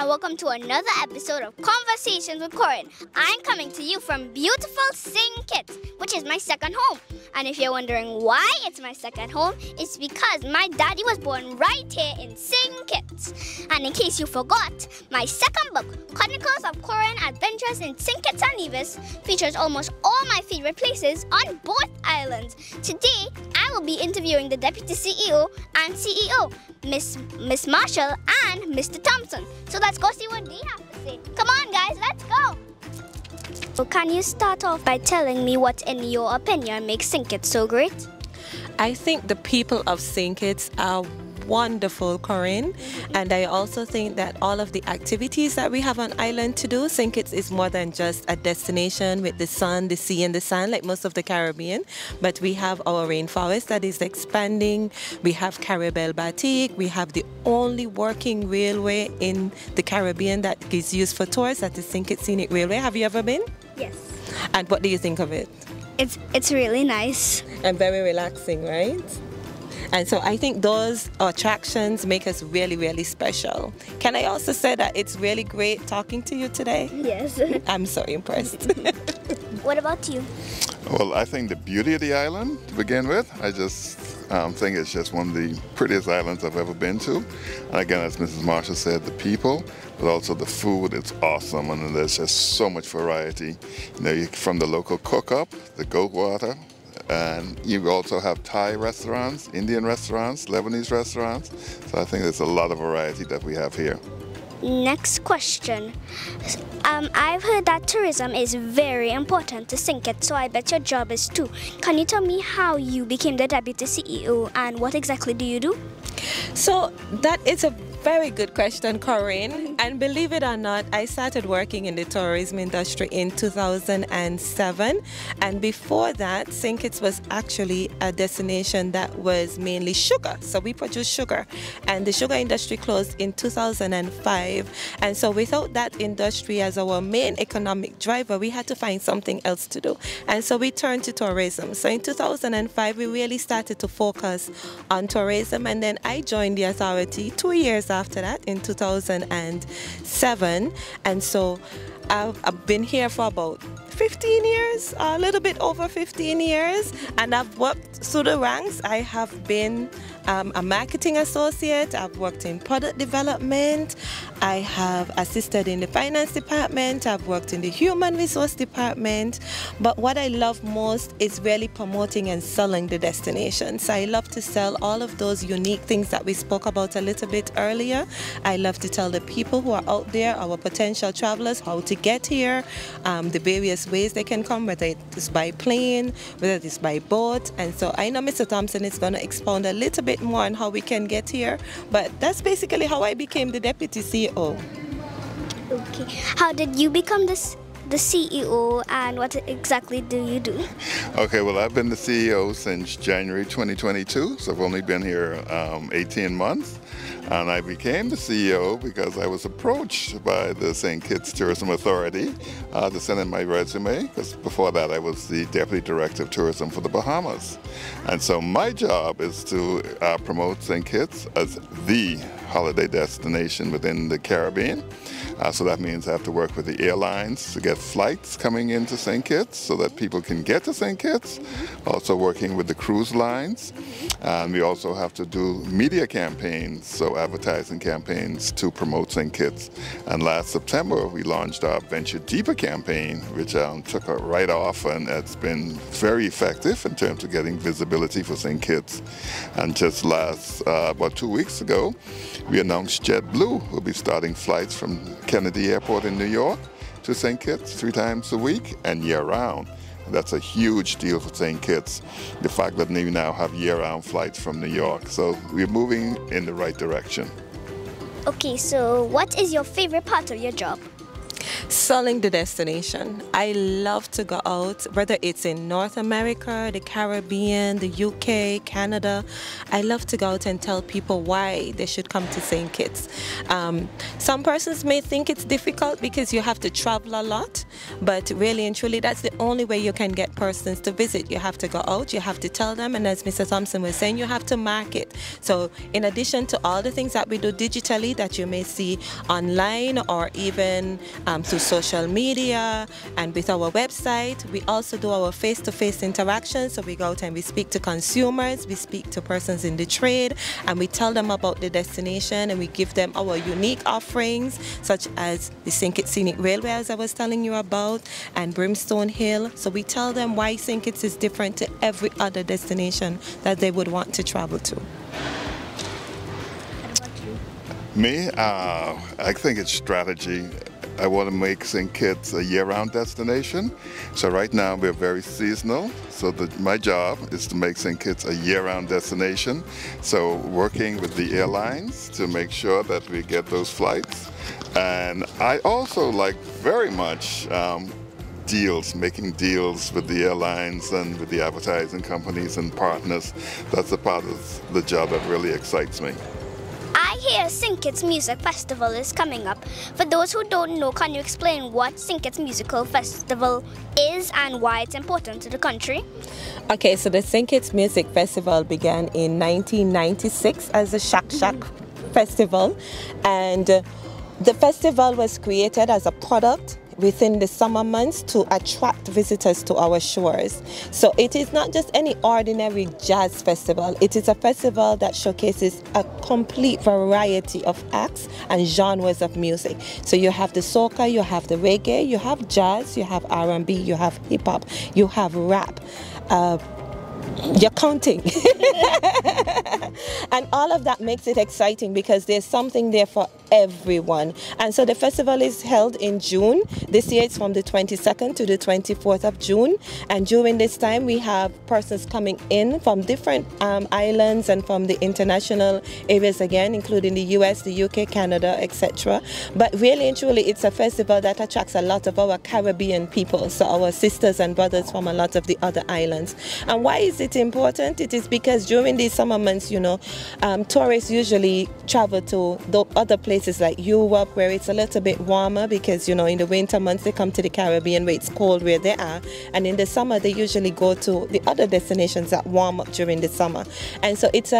and welcome to another episode of Conversations with Coryn. I'm coming to you from beautiful St. Kitts, which is my second home. And if you're wondering why it's my second home, it's because my daddy was born right here in St. Kitts. And in case you forgot, my second book, Chronicles of Coryn Adventures in St. Kitts and Nevis, features almost all my favorite places on both islands. Today, I will be interviewing the Deputy CEO and CEO, Miss Marshall and Mr. Thompson. So let's go see what they have to say. Come on guys, let's go! So can you start off by telling me what in your opinion makes St. Kitts so great? I think the people of St. Kitts are wonderful, Coryn, and I also think that all of the activities that we have on island to do, St. Kitts is more than just a destination with the sun, the sea and the sand like most of the Caribbean, but we have our rainforest that is expanding, we have Caribel Batik, we have the only working railway in the Caribbean that is used for tours, that is St. Kitts Scenic Railway. Have you ever been? Yes. And what do you think of it? It's really nice. And very relaxing, right? And so I think those attractions make us really, really special. Can I also say that it's really great talking to you today? Yes. I'm so impressed. What about you? Well, I think the beauty of the island, to begin with, I just think it's just one of the prettiest islands I've ever been to. And again, as Mrs. Marshall said, the people, but also the food, it's awesome. And there's just so much variety. You know, from the local cook-up, the goat water, and you also have Thai restaurants, Indian restaurants, Lebanese restaurants. So I think there's a lot of variety that we have here. Next question. I've heard that tourism is very important to St. Kitts, so I bet your job is too. Can you tell me how you became the Deputy CEO and what exactly do you do? So that is a very good question, Coryn. And believe it or not, I started working in the tourism industry in 2007. And before that, St. Kitts was actually a destination that was mainly sugar. So we produce sugar. And the sugar industry closed in 2005. And so without that industry as our main economic driver, we had to find something else to do. And so we turned to tourism. So in 2005, we really started to focus on tourism. And then I joined the authority 2 years after that in 2007, and so I've been here for about 15 years, a little bit over 15 years, and I've worked through the ranks. I have been a marketing associate, I've worked in product development, I have assisted in the finance department, I've worked in the human resource department, but what I love most is really promoting and selling the destinations. I love to sell all of those unique things that we spoke about a little bit earlier. I love to tell the people who are out there, our potential travelers, how to get here, the various ways they can come, whether it's by plane, whether it's by boat. And so I know Mr. Thompson is going to expound a little bit more on how we can get here, but that's basically how I became the Deputy CEO. Okay. How did you become the CEO and what exactly do you do? Okay, well, I've been the CEO since January 2022, so I've only been here 18 months. And I became the CEO because I was approached by the St. Kitts Tourism Authority to send in my resume, because before that I was the Deputy Director of Tourism for the Bahamas. And so my job is to promote St. Kitts as the holiday destination within the Caribbean. So that means I have to work with the airlines to get flights coming into St. Kitts so that people can get to St. Kitts. Also working with the cruise lines. And we also have to do media campaigns, so advertising campaigns to promote St. Kitts. And last September we launched our Venture Deeper campaign, which took right off, and it's been very effective in terms of getting visibility for St. Kitts. And just about 2 weeks ago, we announced JetBlue will be starting flights from Kennedy Airport in New York to St. Kitts 3 times a week and year-round. That's a huge deal for St. Kitts, the fact that we now have year-round flights from New York. So we're moving in the right direction. Okay, so what is your favorite part of your job? Selling the destination. I love to go out, whether it's in North America, the Caribbean, the UK, Canada. I love to go out and tell people why they should come to St. Kitts. Some persons may think it's difficult because you have to travel a lot, but really and truly that's the only way you can get persons to visit. You have to go out, you have to tell them, and as Mr. Thompson was saying, you have to market. So in addition to all the things that we do digitally that you may see online or even through social media and with our website, we also do our face-to-face interactions. So we go out and we speak to consumers, we speak to persons in the trade, and we tell them about the destination, and we give them our unique offerings such as the St. Kitts Scenic Railway, as I was telling you about, and Brimstone Hill. So we tell them why St. Kitts is different to every other destination that they would want to travel to. Me, I think it's strategy. I want to make St. Kitts a year-round destination. So right now we're very seasonal. So my job is to make St. Kitts a year-round destination. So working with the airlines to make sure that we get those flights. And I also like very much making deals with the airlines and with the advertising companies and partners. That's a part of the job that really excites me. I hear St. Kitts Music Festival is coming up. For those who don't know, can you explain what St. Kitts Musical Festival is and why it's important to the country? Okay, so the St. Kitts Music Festival began in 1996 as a Shack Shack Festival, and the festival was created as a product within the summer months to attract visitors to our shores. So it is not just any ordinary jazz festival. It is a festival that showcases a complete variety of acts and genres of music. So you have the soca, you have the reggae, you have jazz, you have R&B, you have hip hop, you have rap. You're counting. And all of that makes it exciting because there's something there for everyone. And so the festival is held in June. This year it's from the 22nd to the 24th of June. And during this time we have persons coming in from different islands and from the international areas again, including the US, the UK, Canada, etc. But really and truly it's a festival that attracts a lot of our Caribbean people, so our sisters and brothers from a lot of the other islands. And why is it important? It is because during these summer months, you know, tourists usually travel to the other places like Europe, where it's a little bit warmer, because, you know, in the winter months they come to the Caribbean where it's cold where they are, and in the summer they usually go to the other destinations that warm up during the summer. And so it's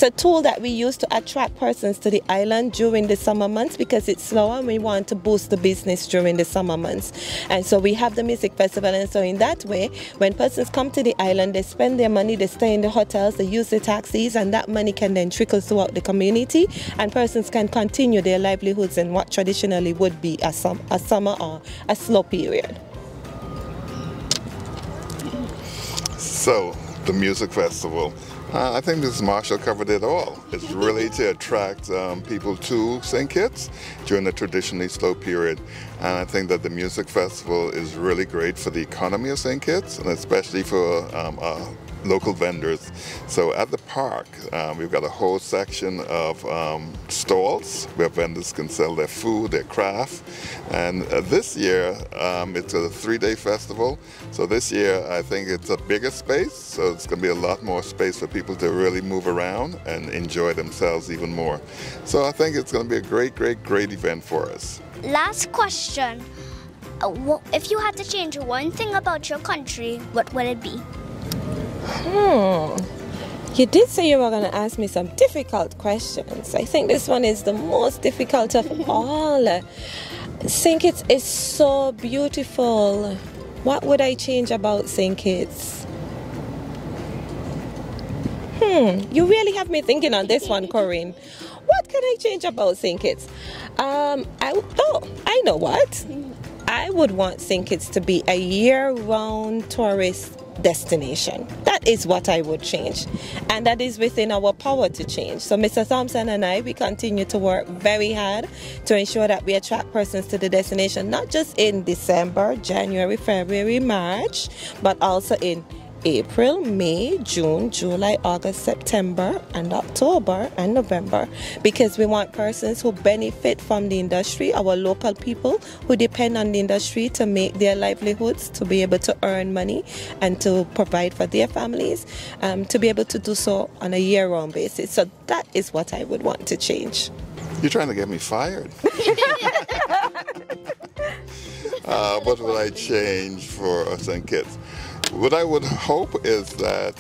a tool that we use to attract persons to the island during the summer months because it's slower and we want to boost the business during the summer months. And so we have the music festival, and so in that way, when persons come to the island, they spend their money, they stay in the hotels, they use the taxis, and that money can then trickle throughout the community, and persons can continue their livelihoods in what traditionally would be a summer or a slow period. So, the music festival. I think Mrs. Marshall covered it all. It's really to attract people to St. Kitts during the traditionally slow period. And I think that the music festival is really great for the economy of St. Kitts, and especially for local vendors. So at the park, we've got a whole section of stalls where vendors can sell their food, their craft. And this year, it's a 3-day festival. So this year, I think it's a bigger space. So it's going to be a lot more space for people to really move around and enjoy themselves even more. So I think it's going to be a great, great, great event for us. Last question. If you had to change one thing about your country, what would it be? You did say you were going to ask me some difficult questions. I think this one is the most difficult of all. St. Kitts is so beautiful. What would I change about St. Kitts? You really have me thinking on this one, Coryn. What can I change about St. Kitts? I know what. I would want St. Kitts to be a year-round tourist destination. That is what I would change, and that is within our power to change. So Mr. Thompson and I, we continue to work very hard to ensure that we attract persons to the destination, not just in December, January, February, March, but also in April, May, June, July, August, September, and October, and November, because we want persons who benefit from the industry, our local people who depend on the industry to make their livelihoods, to be able to earn money and to provide for their families, to be able to do so on a year-round basis. So that is what I would want to change. You're trying to get me fired. What would I change for St. Kitts? What I would hope is that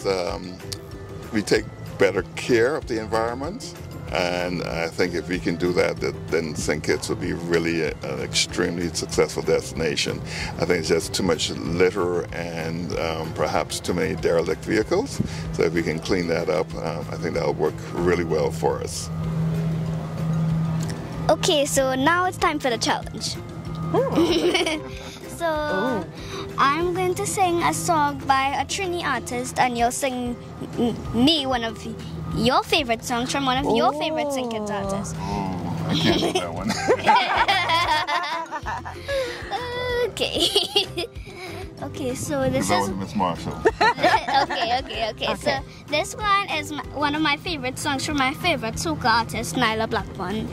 we take better care of the environment, and I think if we can do that, then St. Kitts will be really an extremely successful destination. I think it's just too much litter and perhaps too many derelict vehicles. So if we can clean that up, I think that'll work really well for us. Okay, so now it's time for the challenge. So I'm going to sing a song by a Trini artist, and you'll sing me one of your favorite songs from one of your favorite St. Kitts artists. Oh, I can't do that one. Okay. Okay, so this is Miss Marshall. okay. So this one is one of my favorite songs from my favorite soca artist, Nyla Blackburn.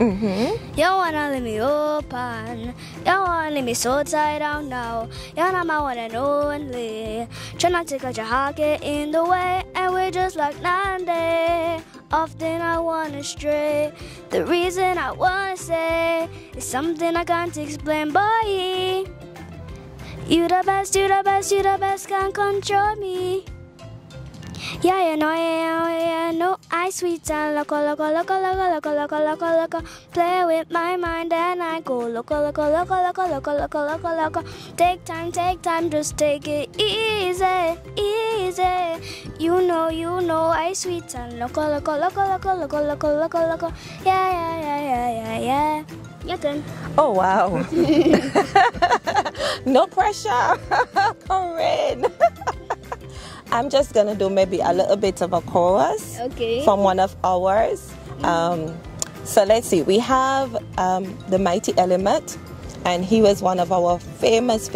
You wanna leave me open, you wanna leave me so tied down now. You're not my one and only. Try not to cut your heart get in the way, and we're just like night and day. Often I wanna stray. The reason I wanna say is something I can't explain, boy. You the best, you the best, you the best, can't control me. Yeah, you know, I sweet and loco. Play with my mind and I go loco. Take time, just take it easy. You know, I sweet and loco. Yeah. Your turn. Oh, wow. No pressure, Coryn. I'm just going to do maybe a little bit of a chorus from one of ours. So let's see. We have the Mighty Element, and he was one of our famous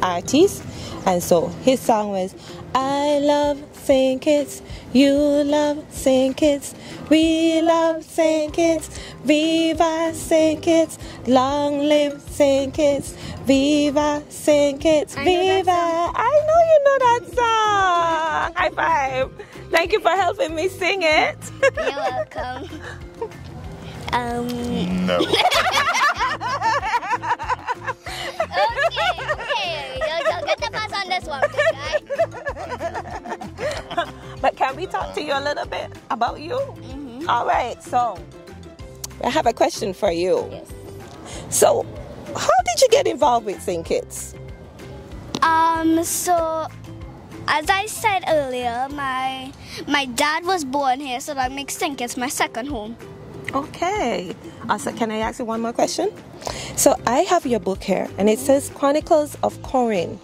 artists. And so his song was, I love St. Kitts, you love St. Kitts, we love St. Kitts, Viva St. Kitts, long live St. Kitts, Viva St. Kitts, Viva. I know you know that song. High five. Thank you for helping me sing it. You're welcome. No. Okay. You'll get the pass on this one, guy. But can we talk to you a little bit about you? All right, so I have a question for you. Yes. So, how did you get involved with St. Kitts? So as I said earlier, my dad was born here, so that makes St. Kitts my second home. Okay. Also, can I ask you one more question? So I have your book here, and it says Chronicles of Coryn.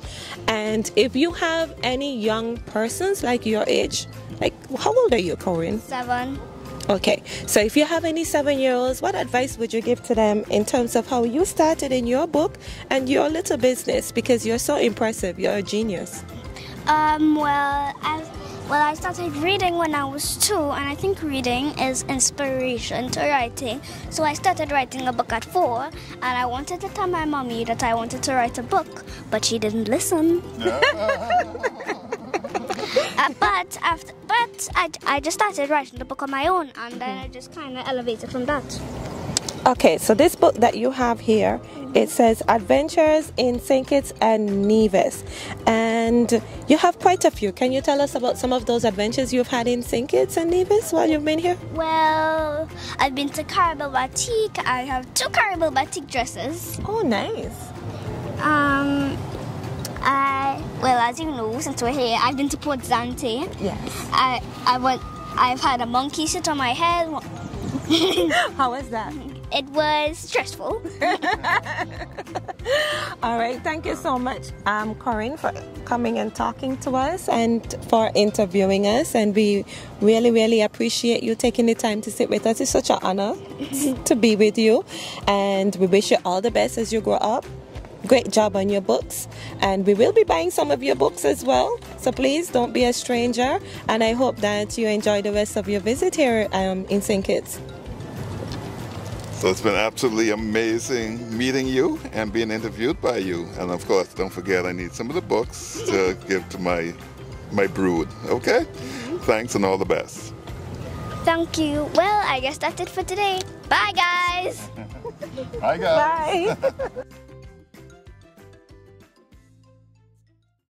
And if you have any young persons like your age, like how old are you, Coryn? 7. Okay. So if you have any 7-year-olds, what advice would you give to them in terms of how you started in your book and your little business? Because you're so impressive. You're a genius. Well, I started reading when I was 2, and I think reading is inspiration to writing. So I started writing a book at 4, and I wanted to tell my mommy that I wanted to write a book, but she didn't listen. But I just started writing the book on my own, and then I just kind of elevated from that. Okay, so this book that you have here, it says Adventures in St. Kitts and Nevis, and you have quite a few. Can you tell us about some of those adventures you've had in St. Kitts and Nevis while you've been here? Well, I've been to Caribou Batik. I have 2 Caribou Batik dresses. Oh, nice. Well, as you know, since we're here, I've been to Port Zante. Yes. I've had a monkey sit on my head. How was that? It was stressful. All right, thank you so much, Coryn, for coming and talking to us and for interviewing us. And we really, really appreciate you taking the time to sit with us. It's such an honor to be with you. And we wish you all the best as you grow up. great job on your books, and we will be buying some of your books as well. So please don't be a stranger, and I hope that you enjoy the rest of your visit here in St. Kitts. So it's been absolutely amazing meeting you and being interviewed by you. And of course, don't forget, I need some of the books to give to my brood, okay? Thanks and all the best. Thank you. Well, I guess that's it for today. Bye, guys. Bye, guys. Bye.